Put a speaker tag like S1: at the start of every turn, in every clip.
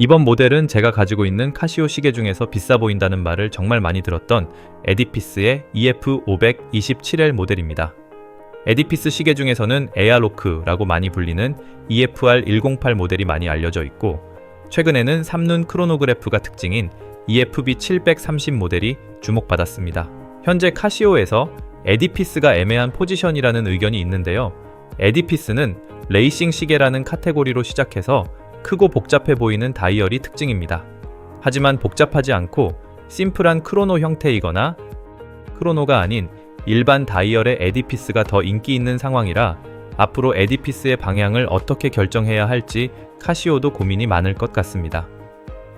S1: 이번 모델은 제가 가지고 있는 카시오 시계 중에서 비싸 보인다는 말을 정말 많이 들었던 에디피스의 EF527L 모델입니다. 에디피스 시계 중에서는 에아로크라고 많이 불리는 EFR108 모델이 많이 알려져 있고, 최근에는 3눈 크로노그래프가 특징인 EFB730 모델이 주목받았습니다. 현재 카시오에서 에디피스가 애매한 포지션이라는 의견이 있는데요. 에디피스는 레이싱 시계라는 카테고리로 시작해서 크고 복잡해 보이는 다이얼이 특징입니다. 하지만 복잡하지 않고 심플한 크로노 형태이거나 크로노가 아닌 일반 다이얼의 에디피스가 더 인기 있는 상황이라 앞으로 에디피스의 방향을 어떻게 결정해야 할지 카시오도 고민이 많을 것 같습니다.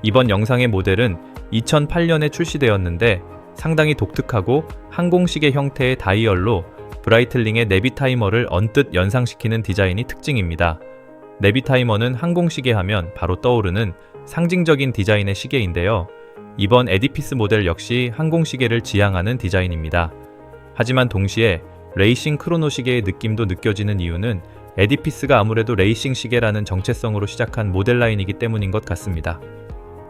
S1: 이번 영상의 모델은 2008년에 출시되었는데 상당히 독특하고 항공시계 형태의 다이얼로 브라이틀링의 내비타이머를 언뜻 연상시키는 디자인이 특징입니다. 내비타이머는 항공시계 하면 바로 떠오르는 상징적인 디자인의 시계인데요. 이번 에디피스 모델 역시 항공시계를 지향하는 디자인입니다. 하지만 동시에 레이싱 크로노 시계의 느낌도 느껴지는 이유는 에디피스가 아무래도 레이싱 시계라는 정체성으로 시작한 모델 라인이기 때문인 것 같습니다.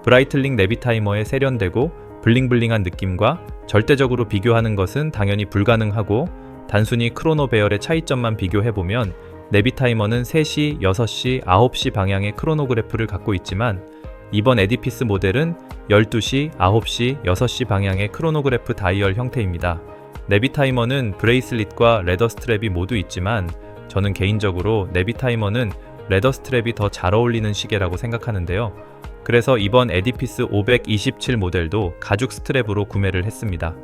S1: 브라이틀링 내비타이머에 세련되고 블링블링한 느낌과 절대적으로 비교하는 것은 당연히 불가능하고, 단순히 크로노 배열의 차이점만 비교해보면 내비타이머는 3시, 6시, 9시 방향의 크로노그래프를 갖고 있지만 이번 에디피스 모델은 12시, 9시, 6시 방향의 크로노그래프 다이얼 형태입니다. 내비타이머는 브레이슬릿과 레더 스트랩이 모두 있지만 저는 개인적으로 내비타이머는 레더 스트랩이 더 잘 어울리는 시계라고 생각하는데요. 그래서 이번 에디피스 527 모델도 가죽 스트랩으로 구매를 했습니다.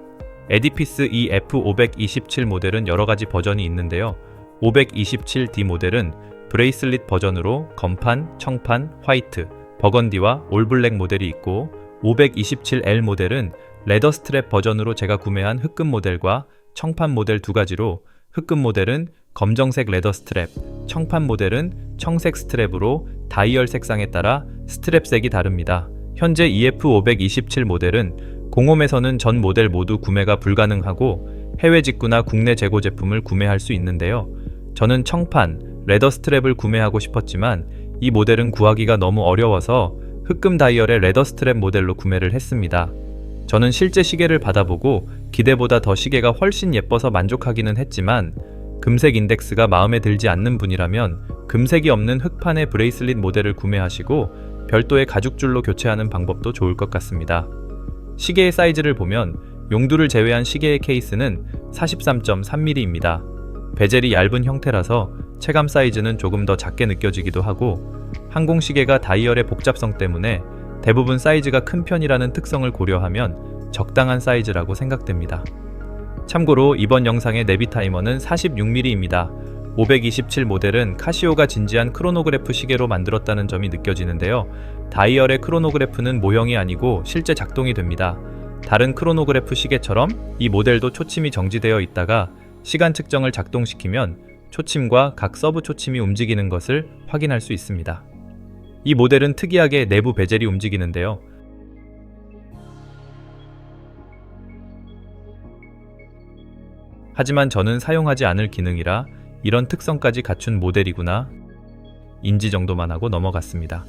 S1: 에디피스 EF527 모델은 여러가지 버전이 있는데요. 527D 모델은 브레이슬릿 버전으로 검판, 청판, 화이트, 버건디와 올블랙 모델이 있고, 527L 모델은 레더 스트랩 버전으로 제가 구매한 흑금 모델과 청판 모델 두 가지로, 흑금 모델은 검정색 레더 스트랩, 청판 모델은 청색 스트랩으로 다이얼 색상에 따라 스트랩 색이 다릅니다. 현재 EF527 모델은 공홈에서는 전 모델 모두 구매가 불가능하고 해외 직구나 국내 재고 제품을 구매할 수 있는데요. 저는 청판, 레더 스트랩을 구매하고 싶었지만 이 모델은 구하기가 너무 어려워서 흑금 다이얼의 레더 스트랩 모델로 구매를 했습니다. 저는 실제 시계를 받아보고 기대보다 더 시계가 훨씬 예뻐서 만족하기는 했지만 금색 인덱스가 마음에 들지 않는 분이라면 금색이 없는 흑판의 브레이슬릿 모델을 구매하시고 별도의 가죽줄로 교체하는 방법도 좋을 것 같습니다. 시계의 사이즈를 보면 용두를 제외한 시계의 케이스는 43.3mm입니다. 베젤이 얇은 형태라서 체감 사이즈는 조금 더 작게 느껴지기도 하고, 항공시계가 다이얼의 복잡성 때문에 대부분 사이즈가 큰 편이라는 특성을 고려하면 적당한 사이즈라고 생각됩니다. 참고로 이번 영상의 내비타이머는 46mm입니다. 527 모델은 카시오가 진지한 크로노그래프 시계로 만들었다는 점이 느껴지는데요. 다이얼의 크로노그래프는 모형이 아니고 실제 작동이 됩니다. 다른 크로노그래프 시계처럼 이 모델도 초침이 정지되어 있다가 시간 측정을 작동시키면 초침과 각 서브 초침이 움직이는 것을 확인할 수 있습니다. 이 모델은 특이하게 내부 베젤이 움직이는데요. 하지만 저는 사용하지 않을 기능이라 이런 특성까지 갖춘 모델이구나 인지 정도만 하고 넘어갔습니다.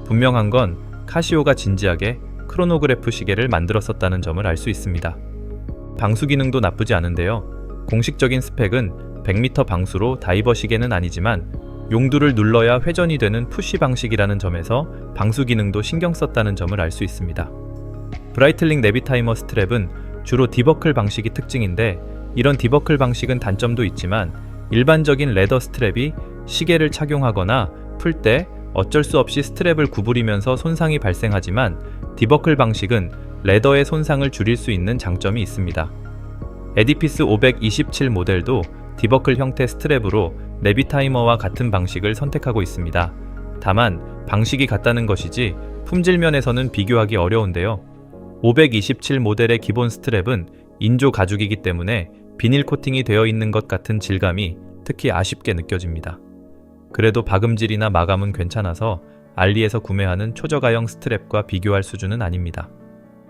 S1: 분명한 건 카시오가 진지하게 크로노그래프 시계를 만들었었다는 점을 알 수 있습니다. 방수 기능도 나쁘지 않은데요. 공식적인 스펙은 100m 방수로 다이버 시계는 아니지만 용두를 눌러야 회전이 되는 푸시 방식이라는 점에서 방수 기능도 신경 썼다는 점을 알 수 있습니다. 브라이틀링 내비타이머 스트랩은 주로 디버클 방식이 특징인데, 이런 디버클 방식은 단점도 있지만 일반적인 레더 스트랩이 시계를 착용하거나 풀 때 어쩔 수 없이 스트랩을 구부리면서 손상이 발생하지만 디버클 방식은 레더의 손상을 줄일 수 있는 장점이 있습니다. 에디피스 527 모델도 디버클 형태 스트랩으로 내비타이머와 같은 방식을 선택하고 있습니다. 다만 방식이 같다는 것이지 품질 면에서는 비교하기 어려운데요. 527 모델의 기본 스트랩은 인조 가죽이기 때문에 비닐 코팅이 되어 있는 것 같은 질감이 특히 아쉽게 느껴집니다. 그래도 박음질이나 마감은 괜찮아서 알리에서 구매하는 초저가형 스트랩과 비교할 수준은 아닙니다.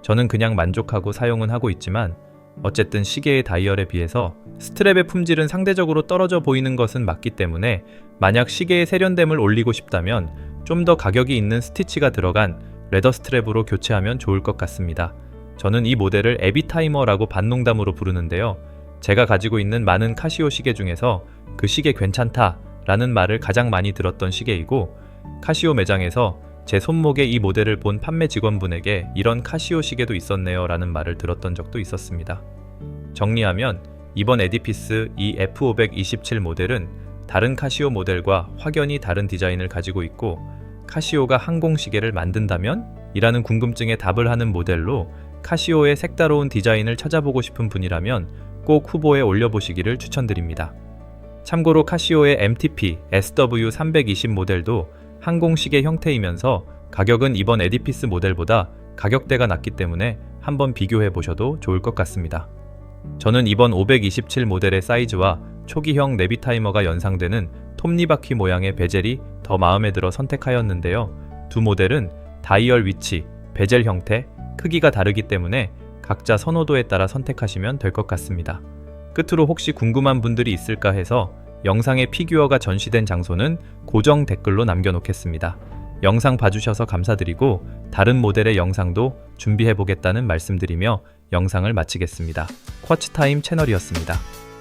S1: 저는 그냥 만족하고 사용은 하고 있지만 어쨌든 시계의 다이얼에 비해서 스트랩의 품질은 상대적으로 떨어져 보이는 것은 맞기 때문에 만약 시계의 세련됨을 올리고 싶다면 좀 더 가격이 있는 스티치가 들어간 레더 스트랩으로 교체하면 좋을 것 같습니다. 저는 이 모델을 에비타이머라고 반농담으로 부르는데요. 제가 가지고 있는 많은 카시오 시계 중에서 그 시계 괜찮다 라는 말을 가장 많이 들었던 시계이고, 카시오 매장에서 제 손목에 이 모델을 본 판매 직원분에게 이런 카시오 시계도 있었네요 라는 말을 들었던 적도 있었습니다. 정리하면 이번 에디피스 이 F527 모델은 다른 카시오 모델과 확연히 다른 디자인을 가지고 있고, 카시오가 항공시계를 만든다면? 이라는 궁금증에 답을 하는 모델로 카시오의 색다로운 디자인을 찾아보고 싶은 분이라면 꼭 후보에 올려보시기를 추천드립니다. 참고로 카시오의 MTP SW320 모델도 항공시계 형태이면서 가격은 이번 에디피스 모델보다 가격대가 낮기 때문에 한번 비교해 보셔도 좋을 것 같습니다. 저는 이번 527 모델의 사이즈와 초기형 네비타이머가 연상되는 톱니바퀴 모양의 베젤이 더 마음에 들어 선택하였는데요. 두 모델은 다이얼 위치, 베젤 형태, 크기가 다르기 때문에 각자 선호도에 따라 선택하시면 될 것 같습니다. 끝으로 혹시 궁금한 분들이 있을까 해서 영상에 피규어가 전시된 장소는 고정 댓글로 남겨놓겠습니다. 영상 봐주셔서 감사드리고 다른 모델의 영상도 준비해보겠다는 말씀드리며 영상을 마치겠습니다. 쿼츠타임 채널이었습니다.